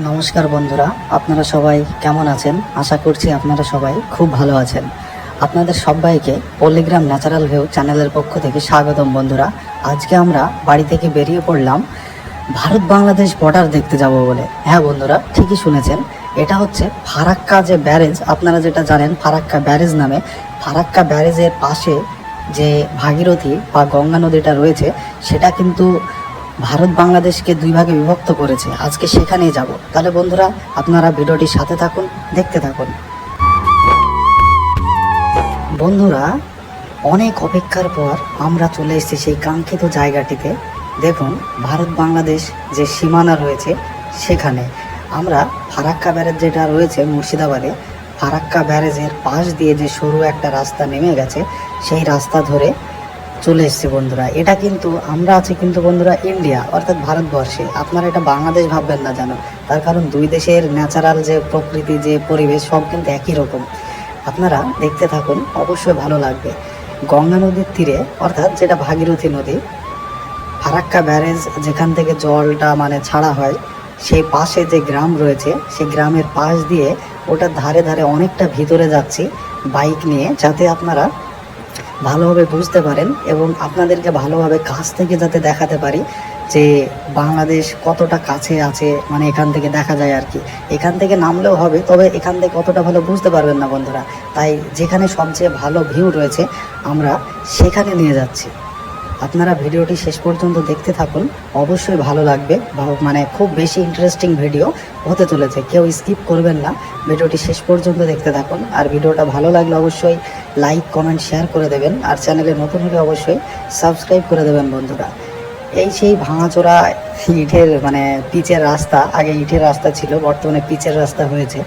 নমস্কার বন্ধুরা, আপনারা সবাই কেমন আছেন? আশা করছি আপনারা সবাই খুব ভালো আছেন। আপনাদের সবাইকে পল্লীগ্রাম ন্যাচারাল ভিউ চ্যানেলের পক্ষ থেকে স্বাগতম। বন্ধুরা, আজকে আমরা বাড়ি থেকে বেরিয়ে পড়লাম ভারত বাংলাদেশ বর্ডার দেখতে যাব বলে। হ্যাঁ বন্ধুরা, ঠিকই শুনেছেন, এটা হচ্ছে ফারাক্কা যে ব্যারেজ, আপনারা যেটা জানেন ফারাক্কা ব্যারেজ নামে। ফারাক্কা ব্যারেজের পাশে যে ভাগীরথী বা গঙ্গা নদীটা রয়েছে, সেটা কিন্তু ভারত বাংলাদেশকে দুই ভাগে বিভক্ত করেছে। আজকে সেখানেই যাব। তাহলে বন্ধুরা, আপনারা ভিডিওটির সাথে থাকুন, দেখতে থাকুন। বন্ধুরা, অনেক অপেক্ষার পর আমরা চলে এসেছি সেই কাঙ্ক্ষিত জায়গাটিতে। দেখুন, ভারত বাংলাদেশ যে সীমানা রয়েছে সেখানে আমরা ফারাক্কা ব্যারেজ যেটা রয়েছে মুর্শিদাবাদে, ফারাক্কা ব্যারেজের পাশ দিয়ে যে সরু একটা রাস্তা নেমে গেছে, সেই রাস্তা ধরে চলে এসছে বন্ধুরা। এটা কিন্তু আমরা আছি কিন্তু বন্ধুরা ইন্ডিয়া অর্থাৎ ভারতবর্ষে। আপনারা এটা বাংলাদেশ ভাববেন না জানো, তার কারণ দুই দেশের ন্যাচারাল যে প্রকৃতি, যে পরিবেশ, সব কিন্তু একই রকম। আপনারা দেখতে থাকুন, অবশ্যই ভালো লাগবে। গঙ্গা নদীর তীরে অর্থাৎ যেটা ভাগীরথী নদী, ফারাক্কা ব্যারেজ যেখান থেকে জলটা ছাড়া হয়, সেই পাশে যে গ্রাম রয়েছে, সেই গ্রামের পাশ দিয়ে ওটার ধারে ধারে অনেকটা ভিতরে যাচ্ছি বাইক নিয়ে, যাতে আপনারা ভালোভাবে বুঝতে পারেন এবং আপনাদেরকে ভালোভাবে কাছ থেকে যাতে দেখাতে পারি যে বাংলাদেশ কতটা কাছে আছে, এখান থেকে দেখা যায় আর কি। এখান থেকে নামলেও হবে, তবে এখান থেকে কতটা ভালো বুঝতে পারবেন না বন্ধুরা। তাই যেখানে সবচেয়ে ভালো ভিউ রয়েছে আমরা সেখানে নিয়ে যাচ্ছি। আপনারা ভিডিওটি শেষ পর্যন্ত দেখতে থাকুন, অবশ্যই ভালো লাগবে। খুব বেশি ইন্টারেস্টিং ভিডিও হতে চলেছে, কেউ স্কিপ করবেন না, ভিডিওটি শেষ পর্যন্ত দেখতে থাকুন। আর ভিডিওটা ভালো লাগলে অবশ্যই লাইক, কমেন্ট, শেয়ার করে দেবেন। আর চ্যানেলে নতুন হলে অবশ্যই সাবস্ক্রাইব করে দেবেন বন্ধুরা। এই সেই ভাঙাচোরা ইটের পিচের রাস্তা, আগে ইটের রাস্তা ছিল, বর্তমানে পিচের রাস্তা হয়েছে।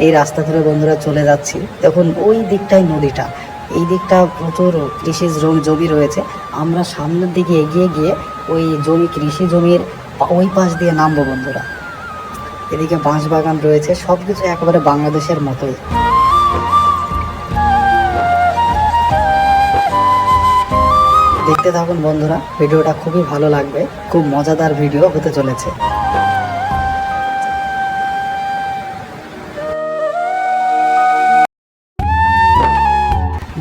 এই রাস্তা ধরে বন্ধুরা চলে যাচ্ছি। দেখুন ওই দিকটাই নদীটা, এই দিকটা প্রচুর কৃষি জমি রয়েছে। আমরা সামনের দিকে এগিয়ে গিয়ে ওই কৃষি জমির ওই পাশ দিয়ে নামবো বন্ধুরা। এদিকে বাঁশ বাগান রয়েছে, সব কিছু একেবারে বাংলাদেশের মতোই। দেখতে থাকুন বন্ধুরা, ভিডিওটা খুবই ভালো লাগবে, খুব মজাদার ভিডিও হতে চলেছে।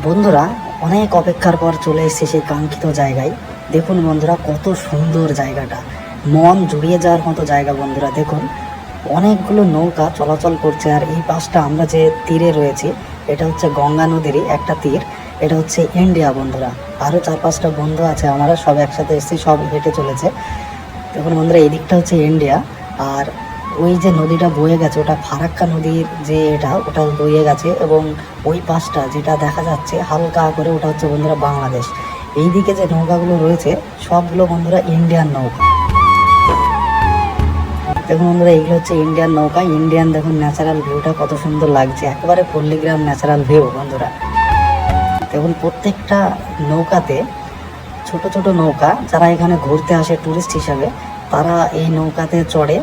বন্ধুরা, অনেক অপেক্ষার পর চলে এসেছে সেই কাঙ্ক্ষিত জায়গায়। দেখুন বন্ধুরা, কত সুন্দর জায়গাটা, মন জুড়িয়ে যাওয়ার মতো জায়গা বন্ধুরা। দেখুন অনেকগুলো নৌকা চলাচল করছে। আর এই পাশটা আমরা যে তীরে রয়েছি, এটা হচ্ছে গঙ্গা নদীরই একটা তীর। এটা হচ্ছে ইন্ডিয়া বন্ধুরা। আরও 4-5টা বন্ধু আছে, আমরা সব একসাথে এসেছি, সব হেঁটে চলেছে। দেখুন বন্ধুরা, এই দিকটা হচ্ছে ইন্ডিয়া। আর ওই যে নদীটা বয়ে গেছে, ওটা ফারাক্কা নদীর যে ওটা বয়ে গেছে। এবং ওই পাশটা যেটা দেখা যাচ্ছে হালকা করে, ওটা হচ্ছে বন্ধুরা বাংলাদেশ। এই দিকে যে নৌকাগুলো রয়েছে সবগুলো বন্ধুরা ইন্ডিয়ান নৌকা। দেখুন বন্ধুরা, এইগুলো হচ্ছে ইন্ডিয়ান নৌকা। ইন্ডিয়ান দেখুন ন্যাচারাল ভিউটা কত সুন্দর লাগছে, একেবারে পল্লীগ্রাম ন্যাচারাল ভিউ বন্ধুরা। দেখুন প্রত্যেকটা নৌকাতে ছোট ছোট নৌকা, যারা এখানে ঘুরতে আসে টুরিস্ট হিসাবে, তারা এই নৌকাতে চড়ে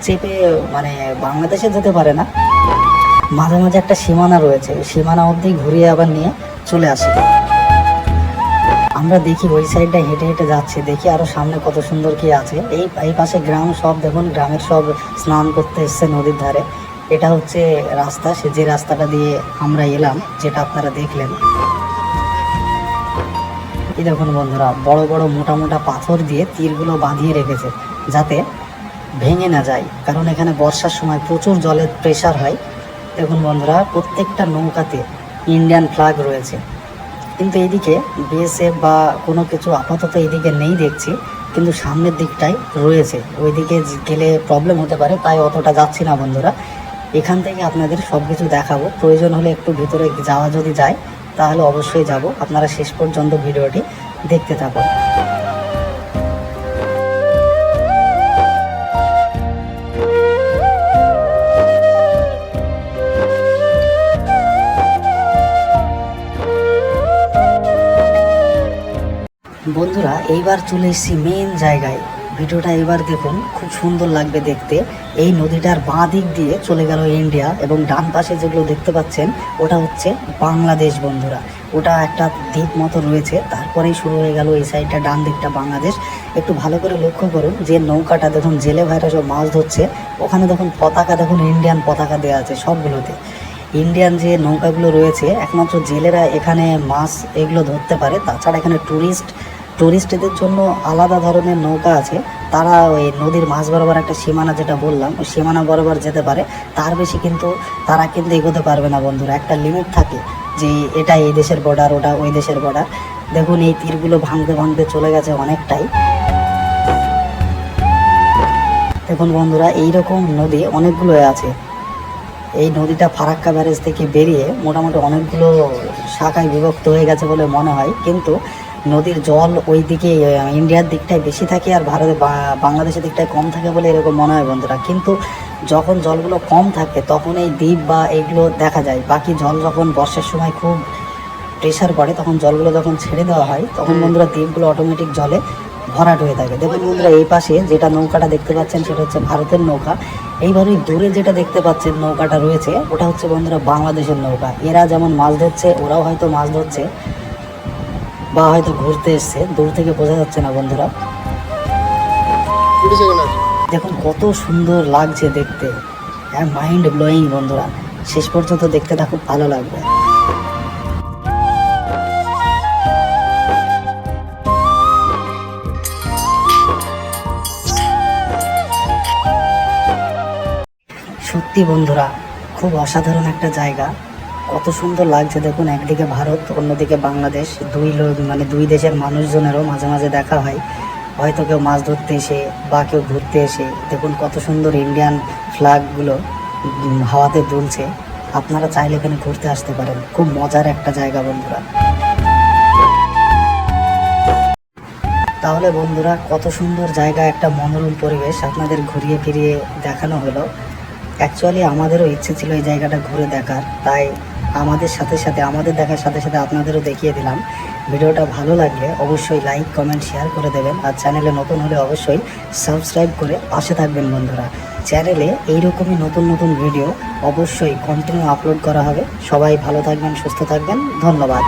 চেপে বাংলাদেশে যেতে পারে না, মাঝে মাঝে একটা সীমানা রয়েছে, সীমানা অবধি ঘুরিয়ে আবার নিয়ে চলে আসে। আমরা দেখি ওই সাইডটা হেঁটে হেঁটে যাচ্ছি, দেখি আরো সামনে কত সুন্দর কি আছে। এই পাশে গ্রাম, সব দেখুন গ্রামের সব স্নান করতে এসছে নদীর ধারে। এটা হচ্ছে রাস্তা, যে রাস্তাটা দিয়ে আমরা এলাম, যেটা আপনারা দেখলেন। এই দেখুন বন্ধুরা, বড় বড় মোটা মোটা পাথর দিয়ে তীরগুলো বাঁধিয়ে রেখেছে যাতে ভেঙে না যায়, কারণ এখানে বর্ষার সময় প্রচুর জলের প্রেসার হয়। দেখুন বন্ধুরা, প্রত্যেকটা নৌকাতে ইন্ডিয়ান ফ্ল্যাগ রয়েছে, কিন্তু এইদিকে বিএসএফ বা কোনো কিছু আপাতত এইদিকে নেই দেখছি, কিন্তু সামনের দিকটাই রয়েছে। ওইদিকে গেলে প্রবলেম হতে পারে, তাই অতটা যাচ্ছি না বন্ধুরা। এখান থেকে আপনাদের সব কিছু দেখাবো, প্রয়োজন হলে একটু ভিতরে যাওয়া যদি যায় তাহলে অবশ্যই যাব। আপনারা শেষ পর্যন্ত ভিডিওটি দেখতে থাকুন। বন্ধুরা, এইবার চলে এসেছি মেন জায়গায়। ভিডিওটা এবার দেখুন, খুব সুন্দর লাগবে দেখতে। এই নদীটার বাঁ দিক দিয়ে চলে গেল ইন্ডিয়া, এবং ডান পাশে যেগুলো দেখতে পাচ্ছেন ওটা হচ্ছে বাংলাদেশ বন্ধুরা। ওটা একটা দ্বীপ মতো রয়েছে, তারপরেই শুরু হয়ে গেল এই সাইডটা ডান দিকটা বাংলাদেশ। একটু ভালো করে লক্ষ্য করুন যে নৌকাটা দেখুন জেলে ভাইরা সব মাছ ধরছে, ওখানে দেখুন পতাকা, দেখুন ইন্ডিয়ান পতাকা দেওয়া আছে সবগুলোতে। ইন্ডিয়ান যে নৌকাগুলো রয়েছে একমাত্র জেলেরা এখানে মাছ এগুলো ধরতে পারে, তাছাড়া এখানে টুরিস্টদের জন্য আলাদা ধরনের নৌকা আছে, তারা ওই নদীর মাঝ বরাবর একটা সীমানা যেটা বললাম ওই সীমানা বরাবর যেতে পারে, তার বেশি কিন্তু তারা কিন্তু এগোতে পারবে না বন্ধুরা। একটা লিমিট থাকে যে এটা এই দেশের বর্ডার, ওটা ওই দেশের বর্ডার। দেখুন এই তীরগুলো ভাঙতে ভাঙতে চলে গেছে অনেকটাই। দেখুন বন্ধুরা এইরকম নদী অনেকগুলো আছে। এই নদীটা ফারাক্কা ব্যারেজ থেকে বেরিয়ে মোটামুটি অনেকগুলো শাখায় বিভক্ত হয়ে গেছে বলে মনে হয়, কিন্তু নদীর জল ওই দিকে ইন্ডিয়ার দিকটায় বেশি থাকে আর ভারতে বাংলাদেশের দিকটায় কম থাকে বলে এরকম মনে হয় বন্ধুরা। কিন্তু যখন জলগুলো কম থাকে তখন এই দ্বীপ বা এইগুলো দেখা যায়, বাকি জল যখন বর্ষার সময় খুব প্রেশার পড়ে তখন জলগুলো যখন ছেড়ে দেওয়া হয় তখন বন্ধুরা দ্বীপগুলো অটোমেটিক জলে ভরাট হয়ে থাকে। দেখুন বন্ধুরা এই পাশে যেটা নৌকাটা দেখতে পাচ্ছেন সেটা হচ্ছে ভারতের নৌকা, এইবারই দূরে যেটা দেখতে পাচ্ছেন নৌকাটা রয়েছে ওটা হচ্ছে বন্ধুরা বাংলাদেশের নৌকা। এরা যেমন মাছ ধরছে ওরাও হয়তো মাছ ধরছে বা হয়তো ঘুরতে এসছে, দূর থেকে বোঝা যাচ্ছে না বন্ধুরা। দেখুন কত সুন্দর লাগছে দেখতে, মাইন্ড ব্লোয়িং বন্ধুরা, শেষ পর্যন্ত দেখতে খুব ভালো লাগবে। সত্যি বন্ধুরা খুব অসাধারণ একটা জায়গা, কত সুন্দর লাগছে দেখুন। একদিকে ভারত অন্যদিকে বাংলাদেশ, দুই দেশের মানুষজনেরও মাঝে মাঝে দেখা হয়, হয়তো কেউ মাছ ধরতে এসে বা কেউ ঘুরতে এসে। দেখুন কত সুন্দর ইন্ডিয়ান ফ্ল্যাগগুলো হাওয়াতে দুলছে। আপনারা চাইলে এখানে ঘুরতে আসতে পারেন, খুব মজার একটা জায়গা বন্ধুরা। তাহলে বন্ধুরা কত সুন্দর জায়গা, একটা মনোরম পরিবেশ আপনাদের ঘুরিয়ে ফিরিয়ে দেখানো হলো। অ্যাকচুয়ালি আমাদেরও ইচ্ছে ছিল এই জায়গাটা ঘুরে দেখার, তাই আমাদের দেখার সাথে সাথে আপনাদেরও দেখিয়ে দিলাম। ভিডিওটা ভালো লাগলে অবশ্যই লাইক কমেন্ট শেয়ার করে দেবেন, আর চ্যানেলে নতুন হলে অবশ্যই সাবস্ক্রাইব করে পাশে থাকবেন বন্ধুরা। চ্যানেলে এইরকমই নতুন নতুন ভিডিও অবশ্যই কন্টিনিউ আপলোড করা হবে। সবাই ভালো থাকবেন, সুস্থ থাকবেন, ধন্যবাদ।